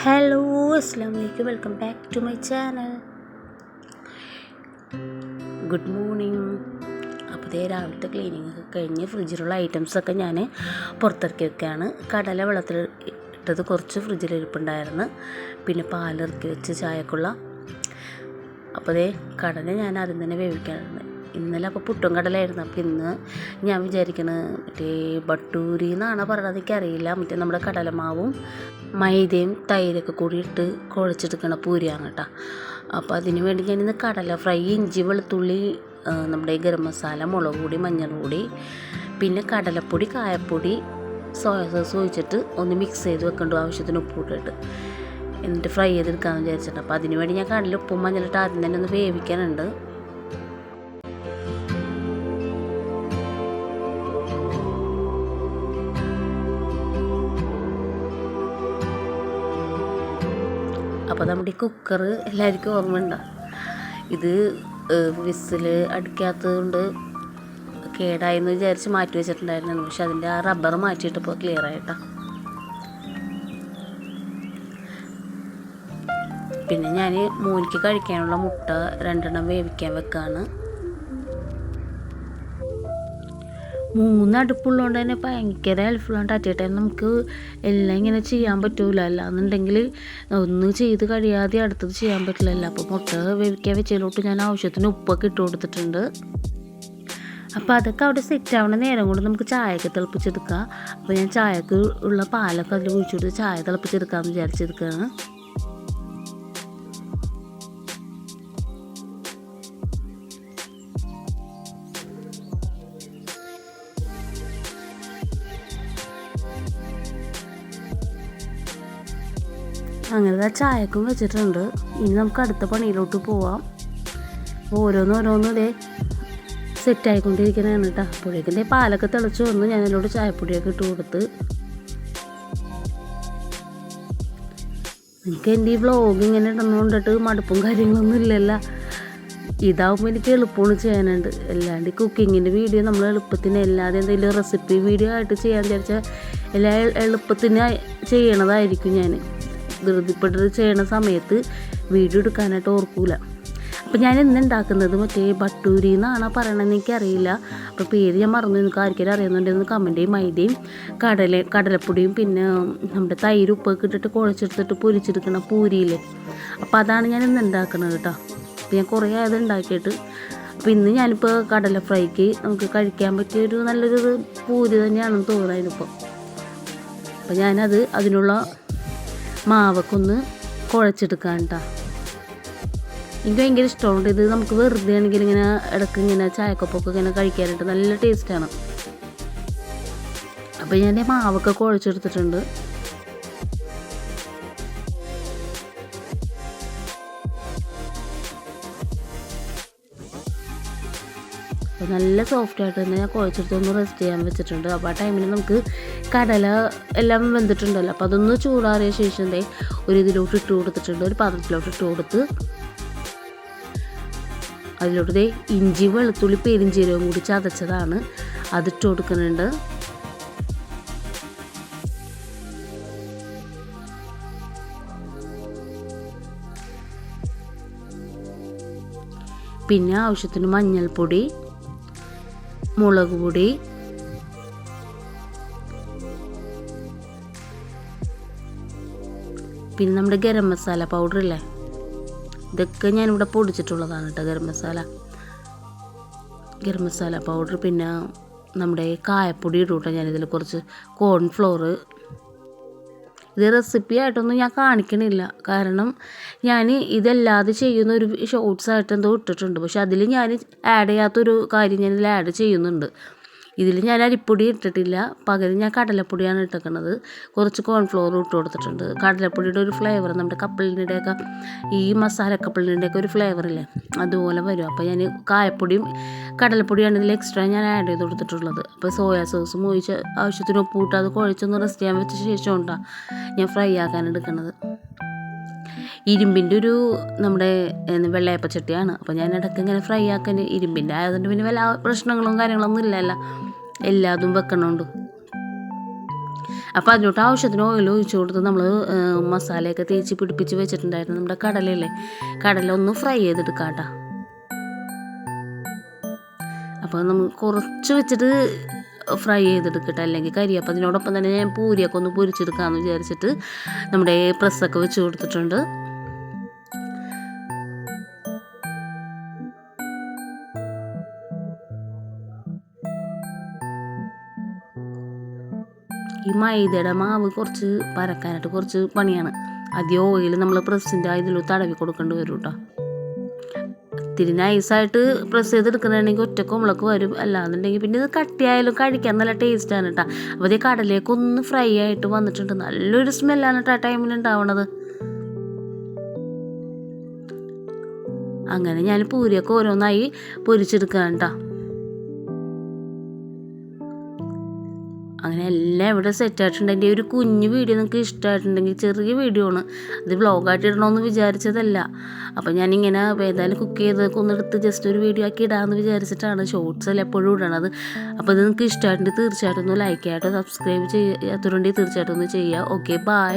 Hello അസ്സലാമു welcome back to my channel. Good morning. അപ്പോൾ ഇതേ രാവിലത്തെ ക്ലീനിങ് ഒക്കെ കഴിഞ്ഞ് ഫ്രിഡ്ജിലുള്ള ഐറ്റംസൊക്കെ ഞാൻ പുറത്തിറക്കി വെക്കുകയാണ്. കടല വെള്ളത്തിൽ ഇട്ടത് കുറച്ച് ഫ്രിഡ്ജിൽ ഇരിപ്പുണ്ടായിരുന്നു, പിന്നെ പാലിറക്കി വെച്ച് ചായക്കുള്ള. അപ്പോൾ ഇതേ കടല ഞാൻ ആദ്യം തന്നെ വേവിക്കാറുണ്ട്. ഇന്നലെ അപ്പോൾ പുട്ടും കടലായിരുന്നു. അപ്പോൾ ഇന്ന് ഞാൻ വിചാരിക്കുന്നത് മറ്റേ ബട്ടൂരി എന്നാണ് പറയണത്, എനിക്കറിയില്ല. മറ്റേ നമ്മുടെ കടലമാവും മൈദയും തൈരൊക്കെ കൂടി ഇട്ട് കുഴച്ചെടുക്കണ പൂരിയാണ് കേട്ടോ. അപ്പോൾ അതിന് വേണ്ടി ഞാനിന്ന് കടല ഫ്രൈ, ഇഞ്ചി, വെളുത്തുള്ളി, നമ്മുടെ ഗരം മസാല, മുളക് പൊടി, മഞ്ഞൾ പൊടി, പിന്നെ കടലപ്പൊടി, കായപ്പൊടി, സോയ സോസ് ഒഴിച്ചിട്ട് ഒന്ന് മിക്സ് ചെയ്ത് വെക്കേണ്ട, ആവശ്യത്തിന് ഉപ്പിട്ടിട്ട് എന്നിട്ട് ഫ്രൈ ചെയ്തെടുക്കാമെന്ന് വിചാരിച്ചിട്ട്. അപ്പോൾ അതിന് വേണ്ടി ഞാൻ കടല ഉപ്പും മഞ്ഞളിട്ട് ആദ്യം തന്നെ ഒന്ന് വേവിക്കാനുണ്ട്. അപ്പോൾ നമ്മുടെ ഈ കുക്കർ എല്ലാവർക്കും ഓർമ്മയുണ്ടോ? ഇത് വിസിൽ അടിക്കാത്തത് കൊണ്ട് കേടായെന്ന് വിചാരിച്ച് മാറ്റി വെച്ചിട്ടുണ്ടായിരുന്നു. പക്ഷെ അതിൻ്റെ ആ റബ്ബർ മാറ്റിയിട്ടപ്പോൾ ക്ലിയർ ആയിട്ടാണ്. പിന്നെ ഞാൻ മോനിക്ക് കഴിക്കാനുള്ള മുട്ട 2 വേവിക്കാൻ വെക്കാണ്. 3 അടുപ്പുള്ളതുകൊണ്ട് തന്നെ ഭയങ്കര ഹെൽപ്ഫുള്ളാണ്. അറ്റേട്ടായി നമുക്ക് എല്ലാം ഇങ്ങനെ ചെയ്യാൻ പറ്റൂല, അല്ലാന്നുണ്ടെങ്കിൽ ഒന്ന് ചെയ്ത് കഴിയാതെ അടുത്തത് ചെയ്യാൻ പറ്റില്ലല്ലോ. അപ്പോൾ മുട്ട വേവിക്കാൻ വെച്ചതിലോട്ട് ഞാൻ ആവശ്യത്തിന് ഉപ്പൊക്കെ ഇട്ട് കൊടുത്തിട്ടുണ്ട്. അപ്പോൾ അതൊക്കെ അവിടെ സെറ്റ് ആവണ നേരം കൊണ്ട് നമുക്ക് ചായയൊക്കെ തിളപ്പിച്ചെടുക്കാം. അപ്പോൾ ഞാൻ ചായക്ക് ഉള്ള പാലൊക്കെ അതിൽ ഒഴിച്ചു കൊടുത്ത് ചായ തിളപ്പിച്ചെടുക്കാമെന്ന് വിചാരിച്ചെടുക്കുകയാണ്. അങ്ങനെ ചായക്കും വെച്ചിട്ടുണ്ട്. ഇനി നമുക്ക് അടുത്ത പണിയിലോട്ട് പോവാം. ഓരോന്നോരോന്നും ഇതേ സെറ്റായിക്കൊണ്ടിരിക്കുന്നതാണ് കേട്ടോ. അപ്പോഴേക്കും പാലൊക്കെ തിളച്ച് വന്ന് ഞാൻ അതിലോട്ട് ചായപ്പൊടിയൊക്കെ ഇട്ട് കൊടുത്ത്. എനിക്ക് എൻ്റെ ഈ വ്ളോഗ് ഇങ്ങനെ ഇടുന്നതുകൊണ്ടിട്ട് മടുപ്പും കാര്യങ്ങളൊന്നും ഇല്ലല്ലോ. ഇതാവുമ്പോൾ എനിക്ക് എളുപ്പമാണ് ചെയ്യാനുണ്ട്. അല്ലാണ്ട് ഈ കുക്കിങ്ങിൻ്റെ വീഡിയോ നമ്മൾ എളുപ്പത്തിന് അല്ലാതെ എന്തെങ്കിലും റെസിപ്പി വീഡിയോ ആയിട്ട് ചെയ്യാൻ വിചാരിച്ചാൽ എല്ലാ എളുപ്പത്തിന് ചെയ്യണതായിരിക്കും. ഞാൻ ധൃതിപ്പെട്ട് ചെയ്യണ സമയത്ത് വീഡിയോ എടുക്കാനായിട്ട് ഓർക്കൂല. അപ്പോൾ ഞാൻ ഇന്ന് ഉണ്ടാക്കുന്നത് മറ്റേ ബട്ടൂരി എന്നാണ് പറയണതെന്ന് എനിക്കറിയില്ല. അപ്പോൾ പേര് ഞാൻ മറന്നു. നിങ്ങൾക്ക് ആർക്കെങ്കിലും അറിയുന്നുണ്ടെന്ന് കമൻറ്റ് ചെയ്യും. മൈദയും കടലപ്പൊടിയും പിന്നെ നമ്മുടെ തൈര് ഉപ്പൊക്കെ ഇട്ടിട്ട് കുഴച്ചെടുത്തിട്ട് പൊരിച്ചെടുക്കണ പൂരിയില്ലേ, അപ്പോൾ അതാണ് ഞാൻ ഇന്ന് ഉണ്ടാക്കുന്നത് കേട്ടോ. അപ്പോൾ ഞാൻ കുറേ ആയത് ഉണ്ടാക്കിയിട്ട്. അപ്പോൾ ഇന്ന് ഞാനിപ്പോൾ കടല ഫ്രൈക്ക് നമുക്ക് കഴിക്കാൻ പറ്റിയൊരു നല്ലൊരു പൂരി തന്നെയാണെന്ന് തോന്നുന്നത് ഇതിനിപ്പോൾ. അപ്പോൾ ഞാനത് അതിനുള്ള മാവൊക്കെ ഒന്ന് കുഴച്ചെടുക്കാൻ കേട്ടോ. എനിക്ക് ഭയങ്കര ഇഷ്ടമുണ്ട് ഇത്. നമുക്ക് വെറുതെ ആണെങ്കിൽ ഇങ്ങനെ ഇടയ്ക്ക് ഇങ്ങനെ ചായക്കൊപ്പൊക്കെ ഇങ്ങനെ കഴിക്കാനായിട്ട് നല്ല ടേസ്റ്റാണ്. അപ്പോൾ ഞാൻ മാവൊക്കെ കുഴച്ചെടുത്തിട്ടുണ്ട്. അപ്പോൾ നല്ല സോഫ്റ്റായിട്ട് തന്നെ ഞാൻ കുഴച്ചെടുത്തൊന്ന് റെസ്റ്റ് ചെയ്യാൻ വെച്ചിട്ടുണ്ട്. അപ്പോൾ ആ ടൈമിൽ നമുക്ക് കടല എല്ലാം വെന്തിട്ടുണ്ടല്ലോ, അപ്പോൾ അതൊന്ന് ചൂടാറിയ ശേഷം ഒരു ഇതിലോട്ട് ഇട്ട് കൊടുത്തിട്ടുണ്ട്. ഒരു പാത്രത്തിലോട്ട് ഇട്ട് കൊടുത്ത് അതിലോട്ട് ഇഞ്ചി, വെളുത്തുള്ളി, പെരിഞ്ചീരകം കൂടി ചതച്ചതാണ് അതിട്ട് കൊടുക്കുന്നുണ്ട്. പിന്നെ ആവശ്യത്തിന് മഞ്ഞൾപ്പൊടി, മുളക് പൊടി, പിന്നെ നമ്മുടെ ഗരം മസാല പൗഡർ ഇല്ലേ, ഇതൊക്കെ ഞാനിവിടെ പൊടിച്ചിട്ടുള്ളതാണ് കേട്ടോ. ഗരം മസാല പൗഡർ, പിന്നെ നമ്മുടെ കായപ്പൊടി ഇടും കേട്ടോ. ഞാനിതിൽ കുറച്ച് കോൺഫ്ലോർ. ഇത് റെസിപ്പി ആയിട്ടൊന്നും ഞാൻ കാണിക്കണില്ല, കാരണം ഞാൻ ഇതല്ലാതെ ചെയ്യുന്ന ഒരു ഷോർട്സ് ആയിട്ട് എന്തോ ഇട്ടിട്ടുണ്ട്. പക്ഷെ അതിൽ ഞാൻ ആഡ് ചെയ്യാത്തൊരു കാര്യം ഞാനിതിൽ ആഡ് ചെയ്യുന്നുണ്ട്. ഇതിൽ ഞാൻ അരിപ്പൊടി ഇട്ടിട്ടില്ല, പകരം ഞാൻ കടലപ്പൊടിയാണ് ഇട്ടേക്കുന്നത്. കുറച്ച് കോൺഫ്ലോർ ഇട്ട് കൊടുത്തിട്ടുണ്ട്. കടലപ്പൊടിയുടെ ഒരു ഫ്ലേവർ നമ്മുടെ കപ്പലിൻ്റെയൊക്കെ ഈ മസാല കപ്പലിൻ്റെയൊക്കെ ഒരു ഫ്ലേവറില്ലേ, അതുപോലെ വരും. അപ്പോൾ ഞാൻ കായപ്പൊടിയും കടലപ്പൊടിയാണ് ഇതിൽ എക്സ്ട്രാ ഞാൻ ആഡ് ചെയ്ത് കൊടുത്തിട്ടുള്ളത്. അപ്പോൾ സോയാ സോസും ഒഴിച്ച് ആവശ്യത്തിന് ഉപ്പിട്ട് അത് കുഴച്ചൊന്ന് റെസ്റ്റ് ചെയ്യാൻ വെച്ച ശേഷം കൊണ്ടാണ് ഞാൻ ഫ്രൈ ആക്കാൻ എടുക്കുന്നത്. ഇരുമ്പിൻ്റെ ഒരു നമ്മുടെ വെള്ളയപ്പച്ചട്ടിയാണ്. അപ്പോൾ ഞാൻ ഇടയ്ക്ക് ഇങ്ങനെ ഫ്രൈ ആക്കാൻ ഇരുമ്പിൻ്റെ ആയതുകൊണ്ട് പിന്നെ വല്ല പ്രശ്നങ്ങളും കാര്യങ്ങളൊന്നും ഇല്ലല്ലോ, എല്ലാതും വെക്കണോണ്ട്. അപ്പോൾ അതിലോട്ട് ആവശ്യത്തിന് ഓയിൽ ഒഴിച്ച് കൊടുത്ത് നമ്മൾ മസാലയൊക്കെ തേച്ച് പിടിപ്പിച്ച് വെച്ചിട്ടുണ്ടായിരുന്നു നമ്മുടെ കടലയില്ലേ, കടല ഒന്ന് ഫ്രൈ ചെയ്തെടുക്കാം കേട്ടോ. അപ്പോൾ നമ്മൾ കുറച്ച് വെച്ചിട്ട് ഫ്രൈ ചെയ്തെടുക്കട്ടെ, അല്ലെങ്കിൽ കരി. അപ്പോൾ അതിനോടൊപ്പം തന്നെ ഞാൻ പൂരിയൊക്കെ ഒന്ന് പൊരിച്ചെടുക്കാമെന്ന് വിചാരിച്ചിട്ട് നമ്മുടെ പ്രസ്സൊക്കെ വെച്ച് കൊടുത്തിട്ടുണ്ട്. ഈ മൈദയുടെ മാവ് കുറച്ച് പരക്കാനായിട്ട് കുറച്ച് പണിയാണ്. ആദ്യം ഓയിൽ നമ്മൾ പ്രസ്സിൻ്റെ ഇതിൽ തടവി കൊടുക്കേണ്ടി വരും കേട്ടോ. ഇത്തിരി നൈസായിട്ട് പ്രസ് ചെയ്തെടുക്കണമെങ്കിൽ ഒറ്റ കുമ്പളക്ക് വരും, അല്ലാന്നുണ്ടെങ്കിൽ പിന്നെ ഇത് കട്ടിയായാലും കഴിക്കാൻ നല്ല ടേസ്റ്റാണ് കേട്ടോ. അപ്പോൾ ഈ കടലേക്ക് ഒന്ന് ഫ്രൈ ആയിട്ട് വന്നിട്ടുണ്ട്, നല്ലൊരു സ്മെല്ലാണ് കേട്ടോ ആ ടൈമിൽ ഉണ്ടാവണത്. അങ്ങനെ ഞാൻ പൂരിയൊക്കെ ഓരോന്നായി പൊരിച്ചെടുക്കാൻ കേട്ടോ. അങ്ങനെ എല്ലാം ഇവിടെ സെറ്റായിട്ടുണ്ട്. എൻ്റെ ഒരു കുഞ്ഞു വീഡിയോ നിങ്ങൾക്ക് ഇഷ്ടമായിട്ടുണ്ടെങ്കിൽ, ചെറിയ വീഡിയോ ആണ്, അത് വ്ളോഗായിട്ട് ഇടണമെന്ന് വിചാരിച്ചതല്ല. അപ്പോൾ ഞാനിങ്ങനെ ഏതായാലും കുക്ക് ചെയ്തൊക്കെ ഒന്നെടുത്ത് ജസ്റ്റ് ഒരു വീഡിയോ ആക്കി ഇടാമെന്ന് വിചാരിച്ചിട്ടാണ്. ഷോർട്സിൽ എപ്പോഴും ഇടണത്. അപ്പോൾ ഇത് നിങ്ങൾക്ക് ഇഷ്ടമായിട്ടുണ്ടെങ്കിൽ തീർച്ചയായിട്ടും ഒന്ന് ലൈക്ക് ചെയ്യാട്ടോ, സബ്സ്ക്രൈബ് ചെയ്യാത്തവരുണ്ടെങ്കിൽ തീർച്ചയായിട്ടും ഒന്ന് ചെയ്യുക. Okay, by.